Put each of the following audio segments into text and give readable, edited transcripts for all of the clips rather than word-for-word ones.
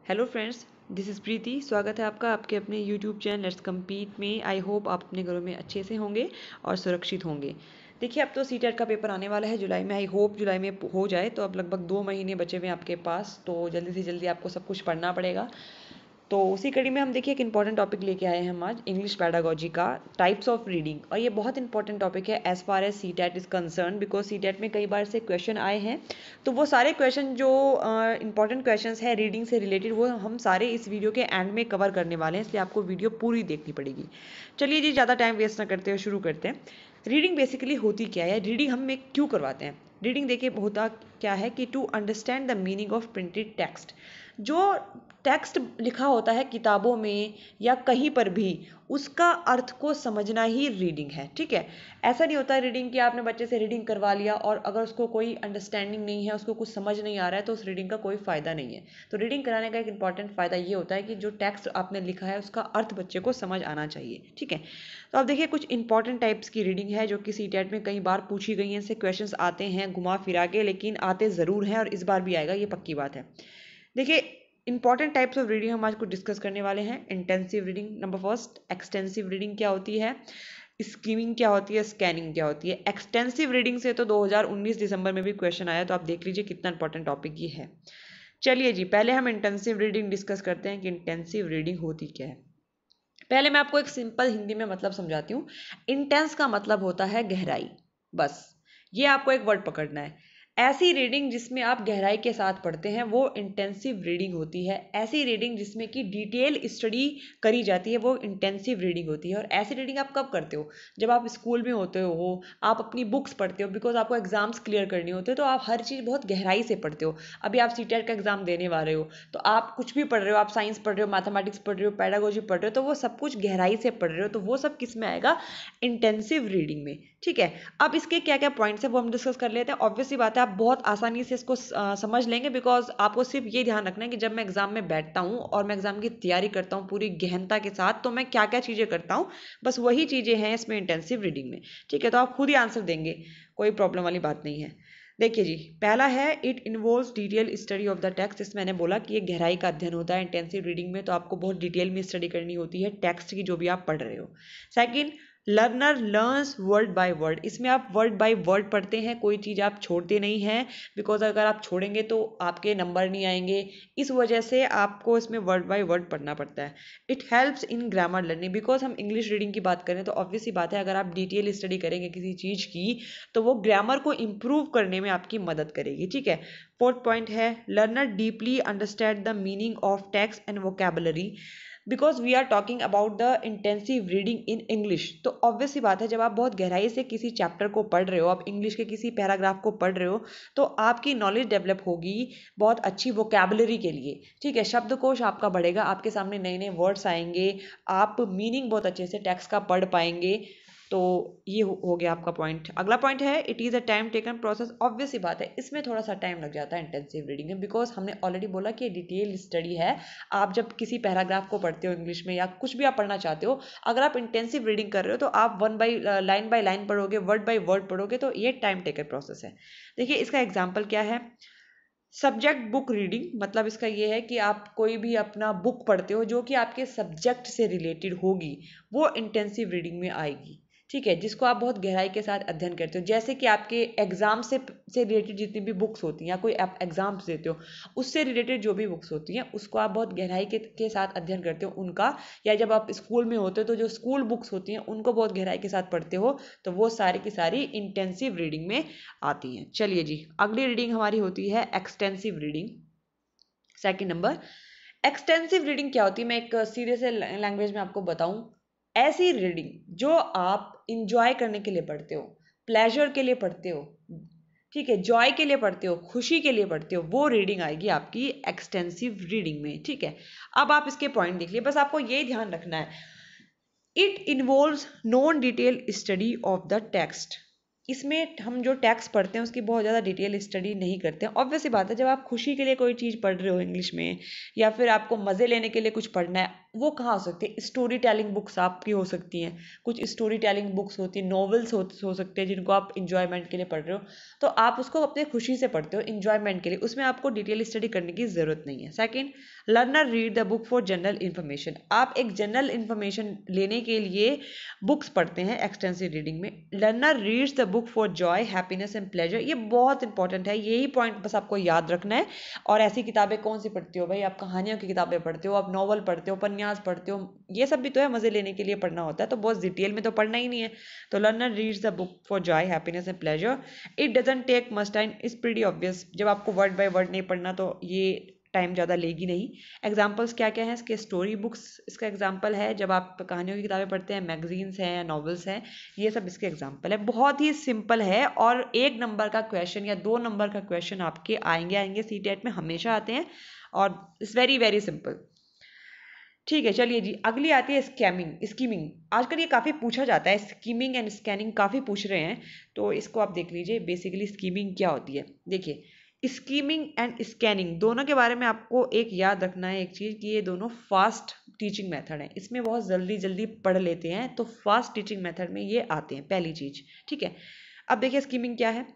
Hello friends, this is प्रीति। स्वागत है आपका आपके अपने यूट्यूब चैनल लेट्स कम्पीट में। आई होप आप अपने घरों में अच्छे से होंगे और सुरक्षित होंगे। देखिए, अब तो सीटेट का पेपर आने वाला है जुलाई में। आई होप जुलाई में हो जाए। तो अब लगभग 2 महीने बचे हुए हैं आपके पास, तो जल्दी से जल्दी आपको सब कुछ पढ़ना पड़ेगा। तो उसी कड़ी में हम देखिए एक इंपॉर्टेंट टॉपिक लेके आए हैं हम आज, इंग्लिश पैडागोजी का टाइप्स ऑफ रीडिंग। और ये बहुत इंपॉर्टेंट टॉपिक है as far as CTET is concern, because CTET में कई बार से क्वेश्चन आए हैं। तो वो सारे क्वेश्चन जो इंपॉर्टेंट क्वेश्चंस है रीडिंग से रिलेटेड, वो हम सारे इस वीडियो के एंड में कवर करने वाले हैं, इसलिए आपको वीडियो पूरी देखनी पड़ेगी। चलिए जी, ज़्यादा टाइम वेस्ट ना करते हुए शुरू करते हैं। रीडिंग बेसिकली होती क्या है, रीडिंग हम में क्यों करवाते हैं? रीडिंग देखिए होता क्या है कि to understand the meaning of printed text. जो टेक्स्ट लिखा होता है किताबों में या कहीं पर भी, उसका अर्थ को समझना ही रीडिंग है। ठीक है, ऐसा नहीं होता रीडिंग कि आपने बच्चे से रीडिंग करवा लिया और अगर उसको कोई अंडरस्टैंडिंग नहीं है, उसको कुछ समझ नहीं आ रहा है, तो उस रीडिंग का कोई फ़ायदा नहीं है। तो रीडिंग कराने का एक इंपॉर्टेंट फ़ायदा ये होता है कि जो टेक्स्ट आपने लिखा है उसका अर्थ बच्चे को समझ आना चाहिए। ठीक है, तो अब देखिए कुछ इंपॉर्टेंट टाइप्स की रीडिंग है जो कि सीटेट में कई बार पूछी गई हैं। इससे क्वेश्चंस आते हैं घुमा फिरा के, लेकिन आते ज़रूर हैं और इस बार भी आएगा, ये पक्की बात है। देखिए, इंपॉर्टेंट टाइप्स ऑफ रीडिंग हम आज को डिस्कस करने वाले हैं। Intensive reading number first. Extensive reading क्या होती है, स्कीमिंग क्या होती है, स्कैनिंग क्या होती है। एक्सटेंसिव रीडिंग से तो 2019 दिसंबर में भी क्वेश्चन आया, तो आप देख लीजिए कितना इंपॉर्टेंट टॉपिक ये है। चलिए जी, पहले हम इंटेंसिव रीडिंग डिस्कस करते हैं कि इंटेंसिव रीडिंग होती क्या है। पहले मैं आपको एक सिंपल हिंदी में मतलब समझाती हूँ। इंटेंस का मतलब होता है गहराई, बस ये आपको एक वर्ड पकड़ना है। ऐसी रीडिंग जिसमें आप गहराई के साथ पढ़ते हैं वो इंटेंसिव रीडिंग होती है। ऐसी रीडिंग जिसमें कि डिटेल स्टडी करी जाती है वो इंटेंसिव रीडिंग होती है। और ऐसी रीडिंग आप कब करते हो? जब आप स्कूल में होते हो, आप अपनी बुक्स पढ़ते हो, बिकॉज आपको एग्जाम्स क्लियर करने होते हो, तो आप हर चीज़ बहुत गहराई से पढ़ते हो। अभी आप सीटेट का एग्जाम देने वाले हो, तो आप कुछ भी पढ़ रहे हो, आप साइंस पढ़ रहे हो, मैथमेटिक्स पढ़ रहे हो, पैडागोजी पढ़ रहे हो, तो वो सब कुछ गहराई से पढ़ रहे हो, तो वो सब किस में आएगा? इंटेंसिव रीडिंग में। ठीक है, अब इसके क्या क्या पॉइंट्स है वो हम डिस्कस कर लेते हैं। ऑब्वियसली बात है, आप बहुत आसानी से इसको समझ लेंगे, बिकॉज आपको सिर्फ ये ध्यान रखना है कि जब मैं एग्जाम में बैठता हूँ और मैं एग्जाम की तैयारी करता हूँ पूरी गहनता के साथ, तो मैं क्या क्या चीज़ें करता हूँ, बस वही चीज़ें हैं इसमें इंटेंसिव रीडिंग में। ठीक है, तो आप खुद ही आंसर देंगे, कोई प्रॉब्लम वाली बात नहीं है। देखिए जी, पहला है it involves detail study of the text. इसमें मैंने बोला कि ये गहराई का अध्ययन होता है इंटेंसिव रीडिंग में, तो आपको बहुत डिटेल में स्टडी करनी होती है टेक्स्ट की, जो भी आप पढ़ रहे हो। Second, learner learns word by word. इसमें आप वर्ड बाय वर्ड पढ़ते हैं, कोई चीज़ आप छोड़ते नहीं हैं, बिकॉज अगर आप छोड़ेंगे तो आपके नंबर नहीं आएंगे। इस वजह से आपको इसमें वर्ड बाय वर्ड पढ़ना पड़ता है। It helps in grammar learning, because हम इंग्लिश रीडिंग की बात करें तो ऑब्वियस ही बात है, अगर आप डिटेल स्टडी करेंगे किसी चीज़ की तो वो ग्रामर को इम्प्रूव करने में आपकी मदद करेगी। ठीक है, फोर्थ पॉइंट है learner deeply understand the meaning of text and vocabulary, because we are talking about the intensive reading in English. तो ऑब्वियस सी बात है, जब आप बहुत गहराई से किसी चैप्टर को पढ़ रहे हो, आप इंग्लिश के किसी पैराग्राफ को पढ़ रहे हो, तो आपकी नॉलेज डेवलप होगी बहुत अच्छी वोकेबलरी के लिए। ठीक है, शब्दकोश आपका बढ़ेगा, आपके सामने नए नए वर्ड्स आएंगे, आप मीनिंग बहुत अच्छे से टेक्स्ट का पढ़ पाएंगे। तो ये हो गया आपका पॉइंट। अगला पॉइंट है it is a time taken process. Obvious ही बात है, इसमें थोड़ा सा टाइम लग जाता है इंटेंसिव रीडिंग में, बिकॉज हमने ऑलरेडी बोला कि डिटेल स्टडी है। आप जब किसी पैराग्राफ को पढ़ते हो इंग्लिश में या कुछ भी आप पढ़ना चाहते हो, अगर आप इंटेंसिव रीडिंग कर रहे हो तो आप लाइन बाय लाइन पढ़ोगे, वर्ड बाय वर्ड पढ़ोगे, तो ये टाइम टेकन प्रोसेस है। देखिए इसका एग्जाम्पल क्या है। सब्जेक्ट बुक रीडिंग, मतलब इसका ये है कि आप कोई भी अपना बुक पढ़ते हो जो कि आपके सब्जेक्ट से रिलेटेड होगी, वो इंटेंसिव रीडिंग में आएगी। ठीक है, जिसको आप बहुत गहराई के साथ अध्ययन करते हो, जैसे कि आपके एग्जाम से रिलेटेड जितनी भी बुक्स होती हैं, या कोई आप एग्जाम्स देते हो उससे रिलेटेड जो भी बुक्स होती हैं, उसको आप बहुत गहराई के साथ अध्ययन करते हो उनका। या जब आप स्कूल में होते हो तो जो स्कूल बुक्स होती हैं उनको बहुत गहराई के साथ पढ़ते हो, तो वो सारी की सारी इंटेंसिव रीडिंग में आती हैं। चलिए जी, अगली रीडिंग हमारी होती है extensive reading. Second number, extensive reading क्या होती है, मैं एक सीधे से लैंग्वेज में आपको बताऊं। ऐसी रीडिंग जो आप इंजॉय करने के लिए पढ़ते हो, प्लेजर के लिए पढ़ते हो, ठीक है, जॉय के लिए पढ़ते हो, खुशी के लिए पढ़ते हो, वो रीडिंग आएगी आपकी एक्सटेंसिव रीडिंग में। ठीक है, अब आप इसके पॉइंट देख लिए, बस आपको ये ध्यान रखना है it involves non detail study of the text. इसमें हम जो टेक्स्ट पढ़ते हैं उसकी बहुत ज़्यादा डिटेल स्टडी नहीं करते हैं। ऑब्वियस बात है, जब आप खुशी के लिए कोई चीज़ पढ़ रहे हो इंग्लिश में, या फिर आपको मज़े लेने के लिए कुछ पढ़ना है, वो कहाँ हो सकती है, स्टोरी टेलिंग बुक्स आपकी हो सकती हैं, कुछ स्टोरी टेलिंग बुक्स होती हैं, नॉवेल्स हो सकते हैं जिनको आप इंजॉयमेंट के लिए पढ़ रहे हो, तो आप उसको अपने खुशी से पढ़ते हो इंजॉयमेंट के लिए, उसमें आपको डिटेल स्टडी करने की ज़रूरत नहीं है। Second, learner read the book for general information, आप एक जनरल इन्फॉर्मेशन लेने के लिए बुक्स पढ़ते हैं एक्सटेंसिव रीडिंग में। Learner reads the book for joy, happiness and pleasure, ये बहुत इंपॉर्टेंट है, यही पॉइंट बस आपको याद रखना है। और ऐसी किताबें कौन सी पढ़ती हो भाई, आप कहानियों की किताबें पढ़ते हो, आप नॉवल पढ़ते हो, उपन्यास पढ़ते हो, ये सब भी तो है मजे लेने के लिए पढ़ना होता है, तो बहुत डिटेल में तो पढ़ना ही नहीं है। तो learner reads the book for joy, happiness and pleasure, it doesn't take much time, is pretty obvious, जब आपको वर्ड बाय वर्ड नहीं पढ़ना तो ये टाइम ज़्यादा लेगी नहीं। एग्जाम्पल्स क्या क्या हैं इसके, स्टोरी बुक्स इसका एग्जाम्पल है, जब आप कहानियों की किताबें पढ़ते हैं, मैगजीन्स हैं, नॉवेल्स हैं, ये सब इसके एग्जाम्पल है। बहुत ही सिंपल है, और 1 नंबर का क्वेश्चन या 2 नंबर का क्वेश्चन आपके आएंगे सीटेट में, हमेशा आते हैं, और इट्स वेरी वेरी सिंपल। ठीक है, चलिए जी, अगली आती है स्कीमिंग। आजकल ये काफ़ी पूछा जाता है, स्कीमिंग एंड स्कैनिंग काफ़ी पूछ रहे हैं, तो इसको आप देख लीजिए। बेसिकली स्कीमिंग क्या होती है, देखिए, स्कीमिंग एंड स्कैनिंग दोनों के बारे में आपको एक याद रखना है एक चीज़, कि ये दोनों फास्ट टीचिंग मेथड हैं, इसमें बहुत जल्दी जल्दी पढ़ लेते हैं, तो फास्ट टीचिंग मेथड में ये आते हैं, पहली चीज़। ठीक है, अब देखिए स्कीमिंग क्या है,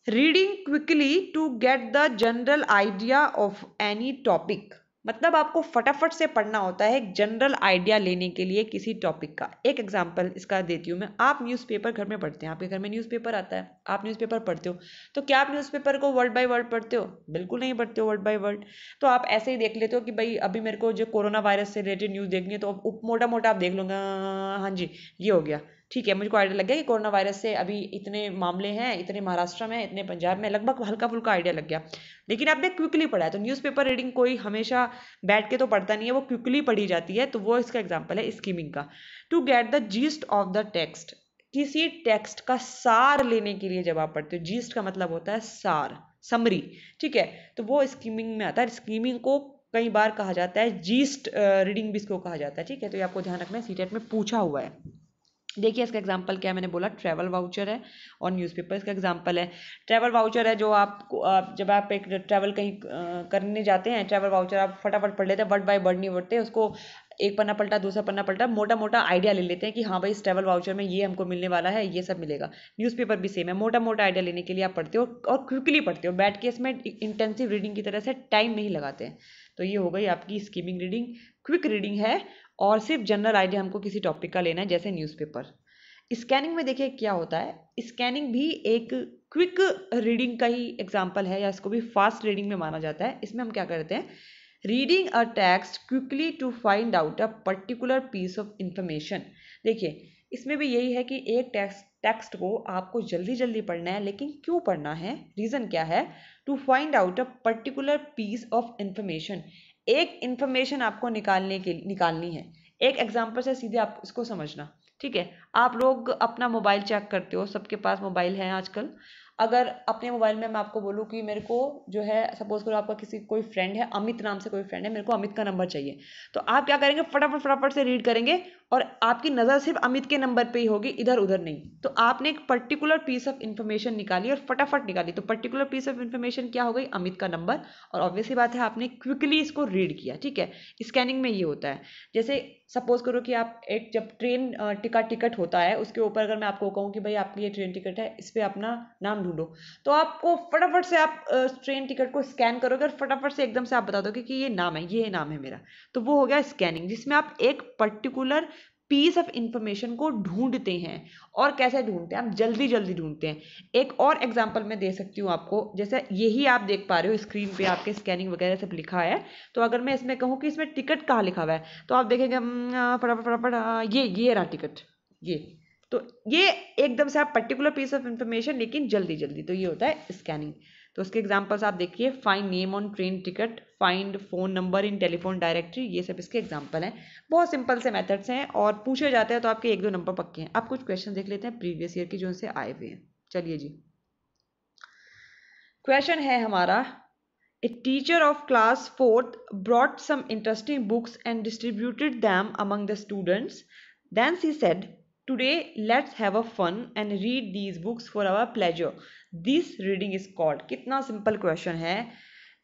reading quickly to get the general idea of any topic, मतलब आपको फटाफट से पढ़ना होता है एक जनरल आइडिया लेने के लिए किसी टॉपिक का। एक एग्जांपल इसका देती हूँ मैं, आप न्यूज़पेपर घर में पढ़ते हैं, आपके घर में न्यूज़पेपर आता है, आप न्यूज़पेपर पढ़ते हो, तो क्या आप न्यूज़पेपर को वर्ड बाय वर्ड पढ़ते हो? बिल्कुल नहीं पढ़ते हो वर्ड बाय वर्ड। तो आप ऐसे ही देख लेते हो कि भाई अभी मेरे को जो कोरोना वायरस से रिलेटेड न्यूज़ देखनी है, तो मोटा मोटा आप देख लूँगा, हाँ जी ये हो गया, ठीक है, मुझको आइडिया लग गया कि कोरोना वायरस से अभी इतने मामले हैं, इतने महाराष्ट्र में, इतने पंजाब में, लगभग हल्का फुल्का आइडिया लग गया। लेकिन आपने क्विकली पढ़ा है, तो न्यूज़पेपर रीडिंग कोई हमेशा बैठ के तो पढ़ता नहीं है, वो क्विकली पढ़ी जाती है, तो वो इसका एग्जाम्पल है स्कीमिंग का। To get the gist of the text, किसी टेक्स्ट का सार लेने के लिए जब आप पढ़ते हो, जीस्ट का मतलब होता है सार, समरी, ठीक है, तो वो स्कीमिंग में आता है। स्कीमिंग को कई बार कहा जाता है जीस्ट रीडिंग भी इसको कहा जाता है, ठीक है, तो ये आपको ध्यान रखना है, सीटेट में पूछा हुआ है। देखिए इसका एग्जाम्पल क्या, मैंने बोला ट्रैवल वाउचर है, और न्यूज़पेपर इसका एग्जाम्पल है। ट्रैवल वाउचर है जो आपको जब आप एक ट्रैवल कहीं करने जाते हैं, ट्रैवल वाउचर आप फटाफट पढ़ लेते हैं, वर्ड बाय वर्ड नहीं पढ़ते, उसको एक पन्ना पलटा दूसरा पन्ना पलटा, मोटा मोटा आइडिया ले लेते हैं कि हाँ भाई इस ट्रैवल वाउचर में ये हमको मिलने वाला है, ये सब मिलेगा। न्यूज़पेपर भी सेम है, मोटा मोटा आइडिया लेने के लिए आप पढ़ते हो और क्विकली पढ़ते हो, बैठ के इसमें इंटेंसिव रीडिंग की तरह से टाइम नहीं लगाते हैं। तो ये हो गई आपकी स्कीमिंग रीडिंग, क्विक रीडिंग है, और सिर्फ जनरल आइडिया हमको किसी टॉपिक का लेना है, जैसे न्यूज़पेपर। स्कैनिंग में देखिए क्या होता है, स्कैनिंग भी एक क्विक रीडिंग का ही एग्जाम्पल है, या इसको भी फास्ट रीडिंग में माना जाता है। इसमें हम क्या करते हैं, reading a text quickly to find out a particular piece of information. देखिए इसमें भी यही है कि एक टेक्स्ट को आपको जल्दी जल्दी पढ़ना है, लेकिन क्यों पढ़ना है, रीज़न क्या है, to find out a particular piece of information, एक इंफॉर्मेशन आपको निकालनी है। एक एग्जाम्पल से सीधे आप इसको समझना, ठीक है, आप लोग अपना मोबाइल चेक करते हो, सबके पास मोबाइल है आजकल। अगर अपने मोबाइल में मैं आपको बोलूँ कि मेरे को जो है, सपोज करो आपका कोई फ्रेंड है, अमित नाम से कोई फ्रेंड है, मेरे को अमित का नंबर चाहिए, तो आप क्या करेंगे, फटाफट फटाफट से रीड करेंगे, और आपकी नज़र सिर्फ अमित के नंबर पे ही होगी, इधर उधर नहीं। तो आपने एक पर्टिकुलर पीस ऑफ इन्फॉर्मेशन निकाली और फटाफट निकाली, तो पर्टिकुलर पीस ऑफ इन्फॉर्मेशन क्या हो गई, अमित का नंबर, और ऑब्वियसली बात है आपने क्विकली इसको रीड किया, ठीक है। स्कैनिंग में ये होता है, जैसे सपोज करो कि आप एक जब ट्रेन टिकट होता है, उसके ऊपर अगर मैं आपको कहूँ कि भाई आपकी ये ट्रेन टिकट है, इस पर अपना नाम ढूंढो, तो आपको फटाफट से आप ट्रेन टिकट को स्कैन करोगे और फटाफट से एकदम से आप बता दोगे कि ये नाम है, ये नाम है मेरा। तो वो हो गया स्कैनिंग, जिसमें आप एक पर्टिकुलर पीस ऑफ इंफॉर्मेशन को ढूंढते हैं। और कैसे ढूंढते हैं, आप जल्दी जल्दी ढूंढते हैं। एक और एग्जांपल मैं दे सकती हूँ आपको, जैसे यही आप देख पा रहे हो स्क्रीन पे आपके स्कैनिंग वगैरह सब लिखा है, तो अगर मैं इसमें कहूँ कि इसमें टिकट कहाँ लिखा हुआ है, तो आप देखेंगे फटाफट फटाफट ये रहा टिकट, ये, तो ये एकदम से आप पर्टिकुलर पीस ऑफ इंफॉर्मेशन, लेकिन जल्दी जल्दी, तो ये होता है स्कैनिंग। तो उसके एग्जांपल्स आप देखिए, find name on train ticket, find phone number in telephone directory, ये सब इसके एग्जांपल हैं। बहुत सिंपल से मेथड्स हैं, और पूछे जाते हैं तो आपके 1-2 नंबर पक्के हैं। आप कुछ क्वेश्चन देख लेते हैं प्रीवियस ईयर की जो उनसे आए हुए हैं। चलिए जी, क्वेश्चन है हमारा, a teacher of class 4th brought some interesting books and distributed them among the students. Then she said, today let's have a fun and read these books for our pleasure. This reading is called. कितना simple question है,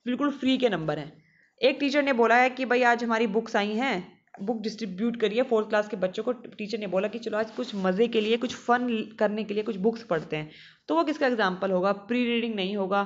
बिल्कुल free के number हैं। एक teacher ने बोला है कि भाई आज हमारी बुक्स आई हैं, बुक डिस्ट्रीब्यूट करी है 4th क्लास के बच्चों को। टीचर ने बोला कि चलो आज कुछ मज़े के लिए, कुछ फन करने के लिए कुछ बुक्स पढ़ते हैं, तो वो किसका एग्जाम्पल होगा? प्री रीडिंग नहीं होगा,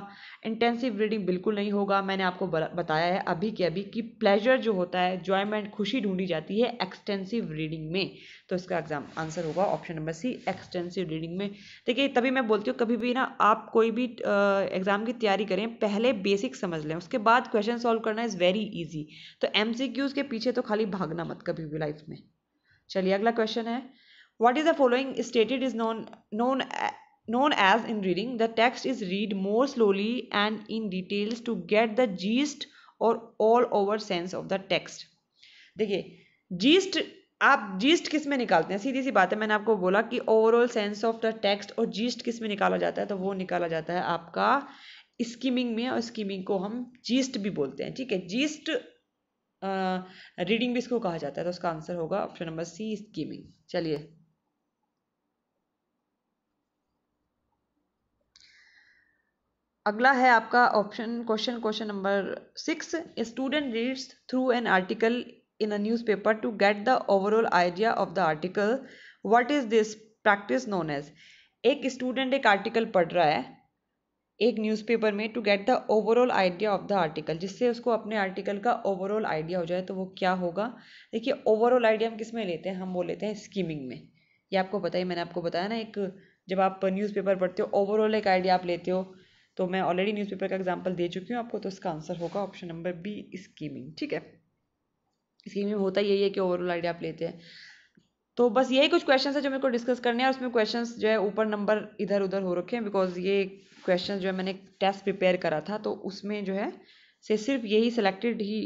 इंटेंसिव रीडिंग बिल्कुल नहीं होगा। मैंने आपको बताया है अभी के अभी कि प्लेजर जो होता है, एंजॉयमेंट, खुशी ढूंढी जाती है एक्सटेंसिव रीडिंग में। तो इसका आंसर होगा option number C, extensive reading में। देखिए तभी मैं बोलती हूँ कभी भी ना आप कोई भी एग्जाम की तैयारी करें, पहले बेसिक समझ लें, उसके बाद क्वेश्चन सॉल्व करना इज़ वेरी ईजी। तो MCQs के पीछे तो खाली भागना मत कभी भी लाइफ में। चलिए अगला क्वेश्चन है, what is the following stated is known as in reading, the text is read more slowly and in details to get the gist or all over sense of the text। देखिए yeast, आप yeast किस में निकालते हैं? सीधी सी बात है, मैंने आपको बोला कि overall sense of the text, और जीस्ट किस में निकाला जाता है? तो वो निकाला जाता है आपका स्कीमिंग में, और स्कीमिंग को हम जीस्ट भी बोलते हैं, ठीक है। जीस्ट रीडिंग भी इसको कहा जाता है। तो उसका आंसर होगा ऑप्शन नंबर सी, स्कीमिंग। चलिए अगला है आपका question number 6। Student reads through an article in a newspaper to get the overall idea of the article, what is this practice known as? एक स्टूडेंट एक आर्टिकल पढ़ रहा है एक न्यूज़पेपर में to get the overall idea of the article, जिससे उसको अपने आर्टिकल का ओवरऑल आइडिया हो जाए। तो वो क्या होगा? देखिए ओवरऑल आइडिया हम किस में लेते हैं? हम वो लेते हैं स्कीमिंग में। ये आपको पता ही, मैंने आपको बताया ना, एक जब आप न्यूज़पेपर पढ़ते हो ओवरऑल एक आइडिया आप लेते हो। तो मैं ऑलरेडी न्यूज़पेपर का एग्जाम्पल दे चुकी हूँ आपको। तो इसका आंसर होगा ऑप्शन नंबर बी, स्कीमिंग, ठीक है। स्कीमिंग में होता यही है कि ओवरऑल आइडिया आप लेते हैं। तो बस यही कुछ क्वेश्चन है जो मेरे को डिस्कस करने हैं। और उसमें क्वेश्चंस जो है ऊपर नंबर इधर उधर हो रखे हैं, बिकॉज ये क्वेश्चन जो है मैंने टेस्ट प्रिपेयर करा था, तो उसमें जो है से सिर्फ यही सिलेक्टेड ही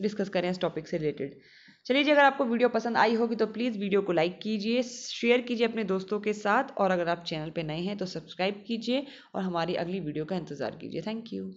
डिस्कस करें इस टॉपिक से रिलेटेड। चलिए जी, अगर आपको वीडियो पसंद आई होगी तो प्लीज़ वीडियो को लाइक कीजिए, शेयर कीजिए अपने दोस्तों के साथ, और अगर आप चैनल पे नए हैं तो सब्सक्राइब कीजिए और हमारी अगली वीडियो का इंतज़ार कीजिए। Thank you.